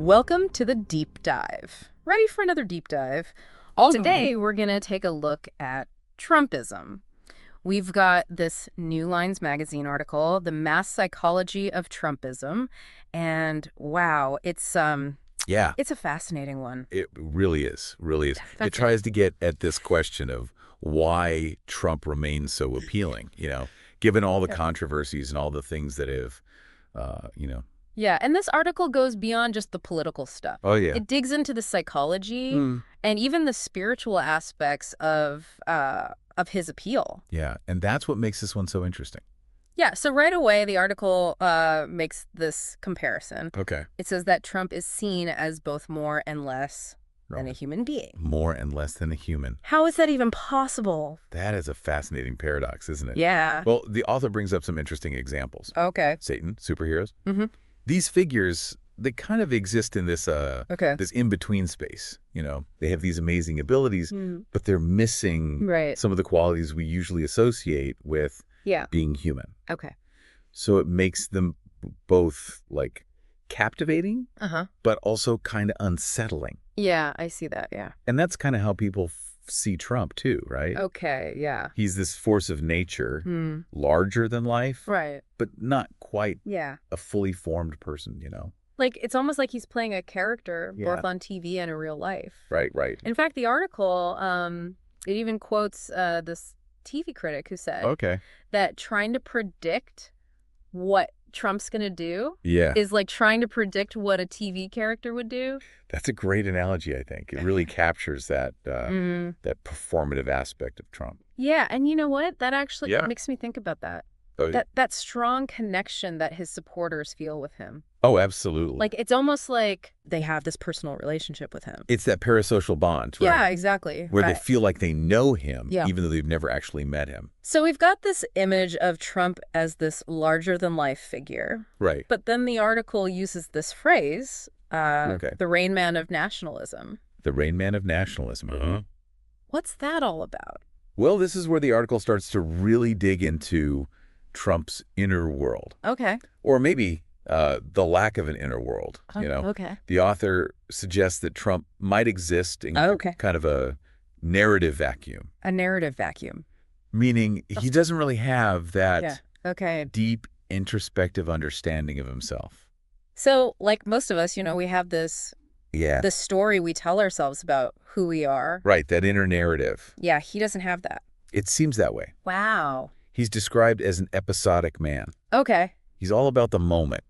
Welcome to the deep dive. Ready for another deep dive? Today, we're going to take a look at Trumpism. We've got this New Lines magazine article, The Mass Psychology of Trumpism, and wow, it's a fascinating one. It really is, really is. Fascinating. It tries to get at this question of why Trump remains so appealing, given all the controversies and all the things that have, Yeah, and this article goes beyond just the political stuff. Oh, yeah. It digs into the psychology and even the spiritual aspects of his appeal. Yeah, and that's what makes this one so interesting. Yeah, so right away, the article makes this comparison. Okay. It says that Trump is seen as both more and less than a human being. More and less than a human. How is that even possible? That is a fascinating paradox, isn't it? Yeah. Well, the author brings up some interesting examples. Okay. Satan, superheroes. Mm-hmm. These figures, they kind of exist in this this in-between space. They have these amazing abilities, but they're missing some of the qualities we usually associate with being human. Okay. So it makes them both like captivating, but also kind of unsettling. Yeah, I see that, yeah. And that's kind of how people see Trump too, right? Okay, yeah. He's this force of nature, larger than life, Right. but not quite Yeah. a fully formed person, Like, it's almost like he's playing a character, Yeah. both on TV and in real life. Right, right. In fact, the article, it even quotes this TV critic who said that trying to predict what Trump's going to do is like trying to predict what a TV character would do. That's a great analogy, I think. It really captures that that performative aspect of Trump. Yeah, and you know what? That actually makes me think about that. Oh, That strong connection that his supporters feel with him. Oh, absolutely. Like, it's almost like they have this personal relationship with him. It's that parasocial bond, right? Yeah, exactly. Where they feel like they know him, even though they've never actually met him. So we've got this image of Trump as this larger-than-life figure. Right. But then the article uses this phrase, the Rain Man of nationalism. The Rain Man of nationalism. What's that all about? Well, this is where the article starts to really dig into Trump's inner world. Okay. Or maybe the lack of an inner world, Okay. The author suggests that Trump might exist in kind of a narrative vacuum. A narrative vacuum. Meaning he doesn't really have that deep introspective understanding of himself. So, like most of us, we have this story we tell ourselves about who we are. Right, that inner narrative. Yeah, he doesn't have that. It seems that way. Wow. He's described as an episodic man. Okay. He's all about the moment,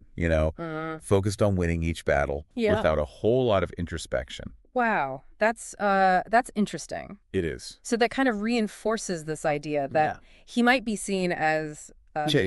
focused on winning each battle without a whole lot of introspection. Wow. That's interesting. It is. So that kind of reinforces this idea that he might be seen as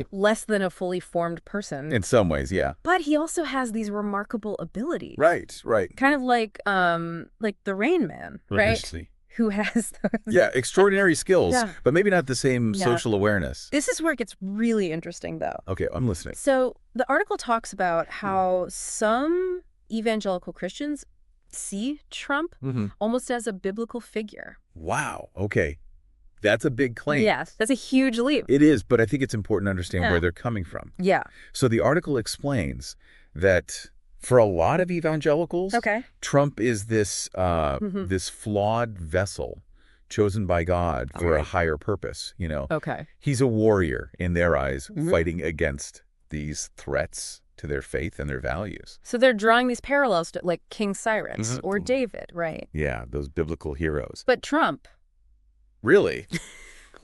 less than a fully formed person. In some ways, yeah. But he also has these remarkable abilities. Right, right. Kind of like the Rain Man, right? Who has those. Yeah, extraordinary skills, but maybe not the same social awareness. This is where it gets really interesting, though. Okay, I'm listening. So the article talks about how some evangelical Christians see Trump almost as a biblical figure. Wow, okay. That's a big claim. Yes, that's a huge leap. It is, but I think it's important to understand where they're coming from. Yeah. So the article explains that for a lot of evangelicals, Trump is this this flawed vessel chosen by God for a higher purpose, Okay. He's a warrior in their eyes, fighting against these threats to their faith and their values. So they're drawing these parallels to like King Cyrus or David, right? Yeah, those biblical heroes. But Trump. Really?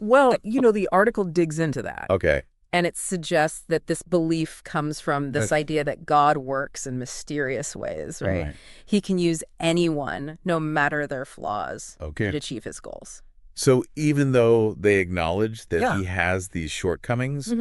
Well, the article digs into that. Okay. And it suggests that this belief comes from this idea that God works in mysterious ways, right? He can use anyone, no matter their flaws, to achieve his goals. So even though they acknowledge that he has these shortcomings,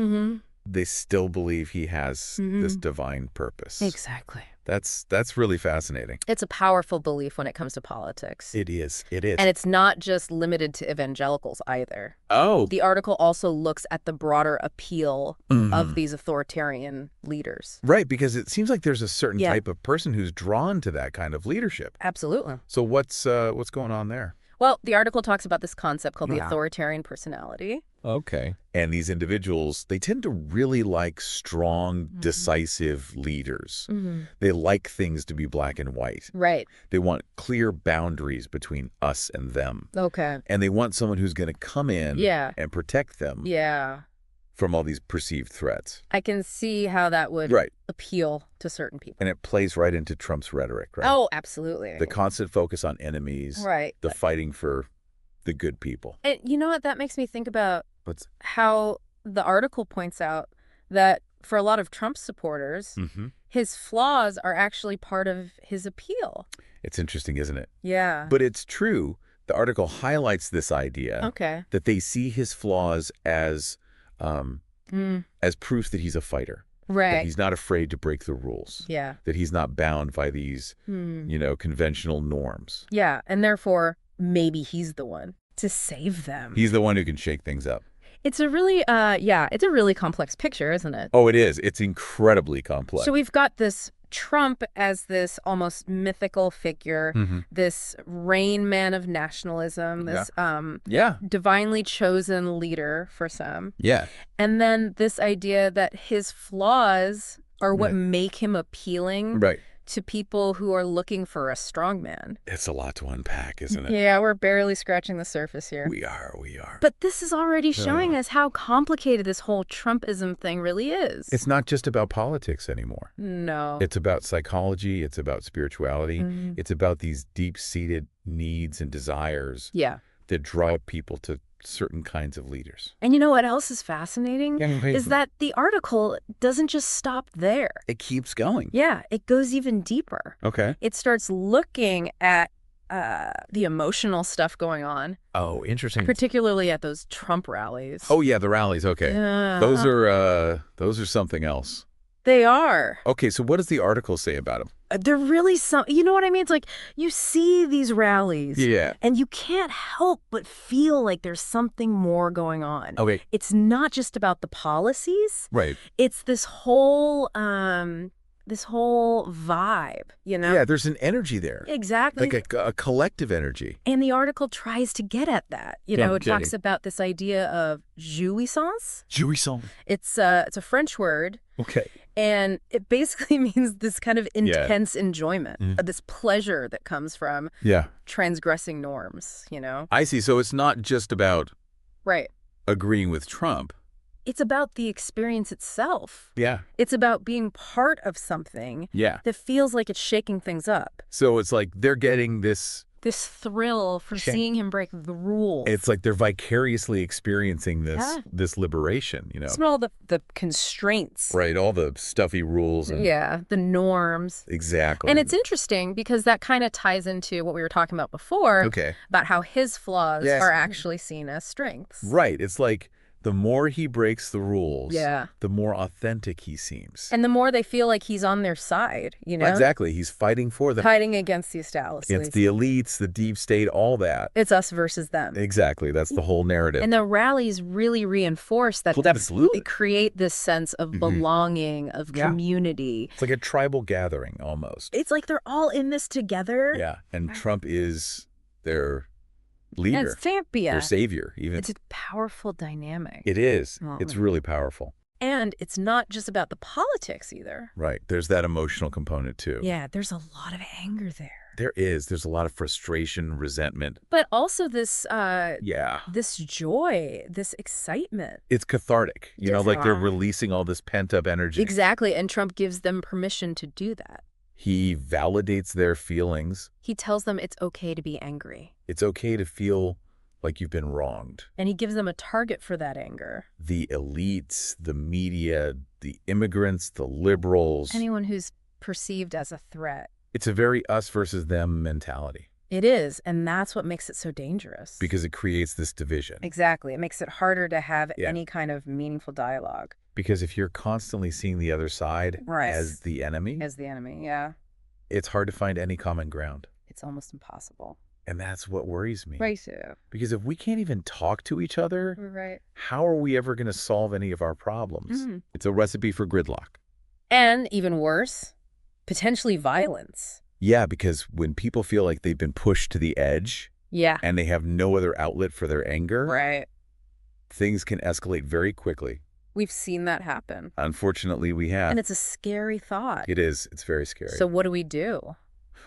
they still believe he has this divine purpose. Exactly. That's really fascinating. It's a powerful belief when it comes to politics. It is. It is. And it's not just limited to evangelicals either. Oh. The article also looks at the broader appeal of these authoritarian leaders. Right, because it seems like there's a certain type of person who's drawn to that kind of leadership. Absolutely. So what's going on there? Well, the article talks about this concept called the authoritarian personality. Okay. And these individuals, they tend to really like strong, decisive leaders. They like things to be black and white. Right. They want clear boundaries between us and them. Okay. And they want someone who's going to come in and protect them from all these perceived threats. I can see how that would appeal to certain people. And it plays right into Trump's rhetoric, right? Oh, absolutely. The constant focus on enemies. Right. The fighting for the good people. And you know what? That makes me think about how the article points out that for a lot of Trump supporters, his flaws are actually part of his appeal. It's interesting, isn't it? Yeah. But it's true. The article highlights this idea that they see his flaws as proof that he's a fighter. Right. That he's not afraid to break the rules. Yeah. That he's not bound by these, conventional norms. Yeah. And therefore, maybe he's the one to save them. He's the one who can shake things up. It's a really, it's a really complex picture, isn't it? Oh, it is. It's incredibly complex. So we've got this Trump as this almost mythical figure, this Rain Man of nationalism, this divinely chosen leader for some. Yeah. And then this idea that his flaws are what make him appealing to people who are looking for a strong man. It's a lot to unpack, isn't it? Yeah, we're barely scratching the surface here. We are. But this is already showing us how complicated this whole Trumpism thing really is. It's not just about politics anymore. No. It's about psychology. It's about spirituality. It's about these deep-seated needs and desires that draw people to certain kinds of leaders. And you know what else is fascinating? Is that the article doesn't just stop there. It keeps going. Yeah, it goes even deeper. Okay. It starts looking at the emotional stuff going on. Oh, interesting. Particularly at those Trump rallies. Oh, yeah, the rallies. Okay. Yeah. Those are something else. They are. Okay, so what does the article say about them? They're really you know what I mean? It's like you see these rallies and you can't help but feel like there's something more going on. Okay. It's not just about the policies. Right. It's this whole vibe, you know? Yeah, there's an energy there. Exactly. Like a collective energy. And the article tries to get at that. You know, it talks about this idea of jouissance. Jouissance. It's a French word. Okay. And it basically means this kind of intense enjoyment, this pleasure that comes from transgressing norms, you know? I see. So it's not just about agreeing with Trump. It's about the experience itself. Yeah. It's about being part of something that feels like it's shaking things up. So it's like they're getting this thrill from seeing him break the rules. It's like they're vicariously experiencing this liberation, you know. It's all the constraints. Right, all the stuffy rules. And the norms. Exactly. And it's interesting because that kind of ties into what we were talking about before about how his flaws are actually seen as strengths. Right. It's like the more he breaks the rules, the more authentic he seems. And the more they feel like he's on their side, you know? Exactly. He's fighting for them. Fighting against the establishment. Against the elites, the deep state, all that. It's us versus them. Exactly. That's the whole narrative. And the rallies really reinforce that. Well, absolutely. They create this sense of belonging, of community. It's like a tribal gathering almost. It's like they're all in this together. Yeah. And Trump is their leader, and champion, their savior. Even it's a powerful dynamic. It is. It's really powerful. And it's not just about the politics either. Right. There's that emotional component too. Yeah, there's a lot of anger there. There is. There's a lot of frustration, resentment. But also this this joy, this excitement. It's cathartic. You know, like they're releasing all this pent-up energy. Exactly. And Trump gives them permission to do that. He validates their feelings. He tells them it's okay to be angry. It's okay to feel like you've been wronged. And he gives them a target for that anger. The elites, the media, the immigrants, the liberals. Anyone who's perceived as a threat. It's a very us versus them mentality. It is, and that's what makes it so dangerous. Because it creates this division. Exactly. It makes it harder to have any kind of meaningful dialogue. Because if you're constantly seeing the other side as the enemy. As the enemy, it's hard to find any common ground. It's almost impossible. And that's what worries me. Right, so. Because if we can't even talk to each other, how are we ever going to solve any of our problems? It's a recipe for gridlock. And even worse, potentially violence. Yeah, because when people feel like they've been pushed to the edge and they have no other outlet for their anger, things can escalate very quickly. We've seen that happen. Unfortunately, we have. And it's a scary thought. It is. It's very scary. So what do we do?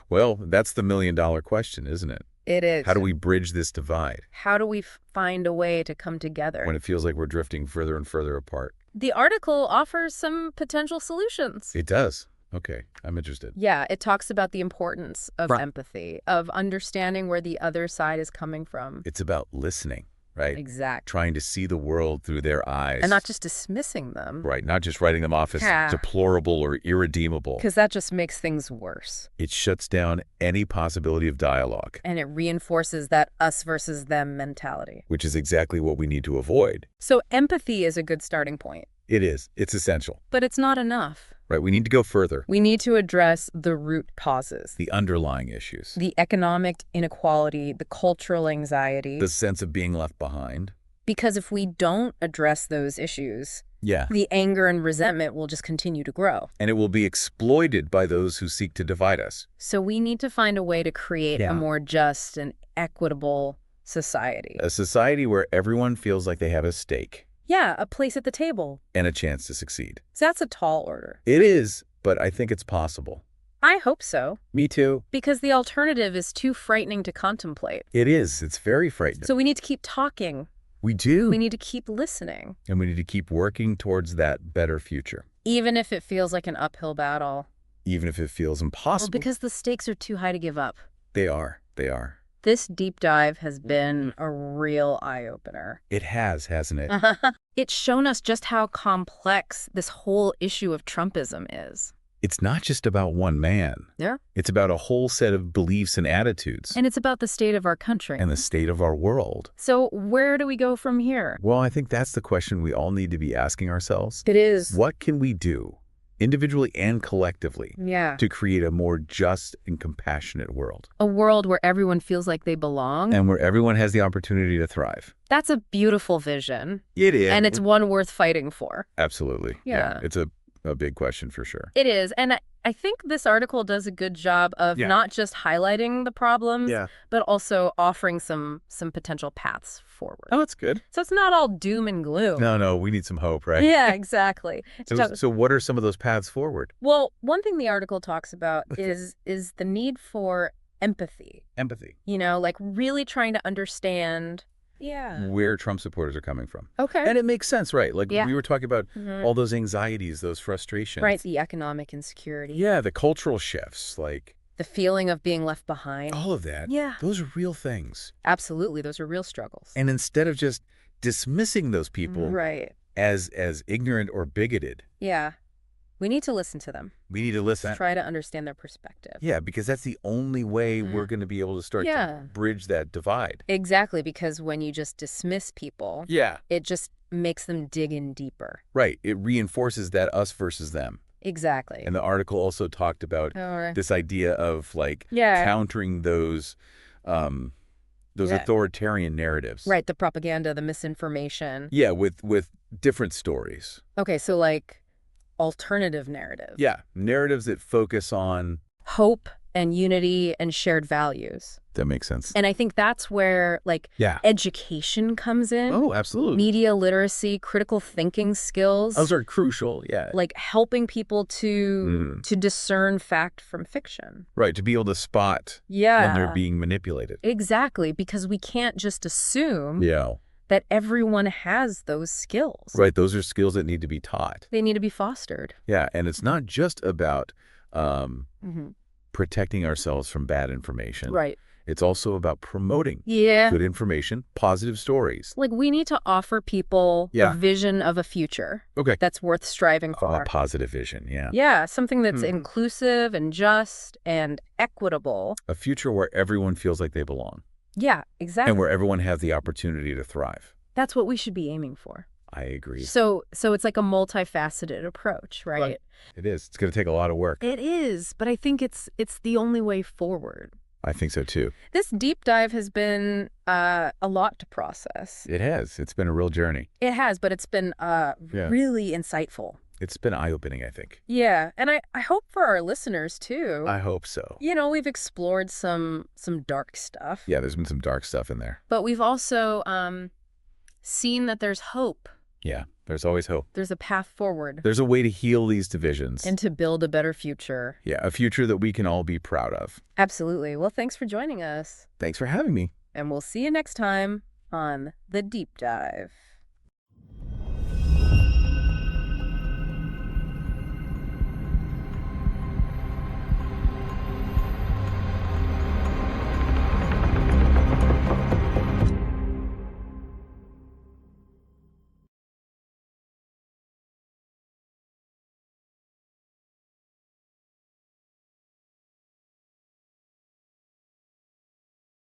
Well, that's the million-dollar question, isn't it? It is. How do we bridge this divide? How do we find a way to come together? When it feels like we're drifting further and further apart. The article offers some potential solutions. It does. Okay, I'm interested. Yeah, it talks about the importance of empathy, of understanding where the other side is coming from. It's about listening, right? Exactly. Trying to see the world through their eyes. And not just dismissing them. Right, not just writing them off as deplorable or irredeemable. Because that just makes things worse. It shuts down any possibility of dialogue. And it reinforces that us versus them mentality. Which is exactly what we need to avoid. So empathy is a good starting point. It is. It's essential. But it's not enough. Right, we need to go further. We need to address the root causes. The underlying issues. The economic inequality, the cultural anxiety. The sense of being left behind. Because if we don't address those issues, yeah, the anger and resentment will just continue to grow. And it will be exploited by those who seek to divide us. So we need to find a way to create a more just and equitable society. A society where everyone feels like they have a stake. Yeah, a place at the table. And a chance to succeed. So that's a tall order. It is, but I think it's possible. I hope so. Me too. Because the alternative is too frightening to contemplate. It is. It's very frightening. So we need to keep talking. We do. We need to keep listening. And we need to keep working towards that better future. Even if it feels like an uphill battle. Even if it feels impossible. Well, because the stakes are too high to give up. They are. They are. This deep dive has been a real eye-opener. It has, hasn't it? It's shown us just how complex this whole issue of Trumpism is. It's not just about one man. Yeah. It's about a whole set of beliefs and attitudes. And it's about the state of our country. And the state of our world. So where do we go from here? Well, I think that's the question we all need to be asking ourselves. It is. What can we do, individually and collectively, to create a more just and compassionate world? A world where everyone feels like they belong. And where everyone has the opportunity to thrive. That's a beautiful vision. It is. And it's one worth fighting for. Absolutely. Yeah. It's a big question for sure. It is. And I think this article does a good job of not just highlighting the problems, but also offering some potential paths forward. Oh, that's good. So it's not all doom and gloom. No, we need some hope, right? Yeah, exactly. So what are some of those paths forward? Well, one thing the article talks about is the need for empathy. Empathy. You know, like really trying to understand where Trump supporters are coming from. Okay. And it makes sense, right? Like we were talking about all those anxieties, those frustrations. Right, the economic insecurity. Yeah, the cultural shifts, like the feeling of being left behind. All of that. Yeah. Those are real things. Absolutely, those are real struggles. And instead of just dismissing those people as ignorant or bigoted. Yeah. We need to listen to them. We need to listen. Try to understand their perspective. Yeah, because that's the only way we're going to be able to start to bridge that divide. Exactly, because when you just dismiss people, it just makes them dig in deeper. Right. It reinforces that us versus them. Exactly. And the article also talked about this idea of like countering those authoritarian narratives. Right, the propaganda, the misinformation. Yeah, with different stories. Okay, so like alternative narrative. Yeah, narratives that focus on hope and unity and shared values. That makes sense. And I think that's where like education comes in. Oh, absolutely. Media literacy, critical thinking skills. Those are crucial, Like helping people to discern fact from fiction. Right, to be able to spot when they're being manipulated. Exactly, because we can't just assume that everyone has those skills. Right, those are skills that need to be taught. They need to be fostered. Yeah, and it's not just about protecting ourselves from bad information. Right. It's also about promoting good information, positive stories. Like we need to offer people a vision of a future that's worth striving for. A positive vision, Yeah, something that's inclusive and just and equitable. A future where everyone feels like they belong. Yeah, exactly. And where everyone has the opportunity to thrive. That's what we should be aiming for. I agree. So it's like a multifaceted approach, right? It is. It's going to take a lot of work. It is, but I think it's the only way forward. I think so too. This deep dive has been a lot to process. It has. It's been a real journey. It has, but it's been really insightful. It's been eye-opening, I think. Yeah, and I hope for our listeners, too. I hope so. You know, we've explored some dark stuff. Yeah, there's been some dark stuff in there. But we've also seeing that there's hope. Yeah, there's always hope. There's a path forward. There's a way to heal these divisions. And to build a better future. Yeah, a future that we can all be proud of. Absolutely. Well, thanks for joining us. Thanks for having me. And we'll see you next time on The Deep Dive.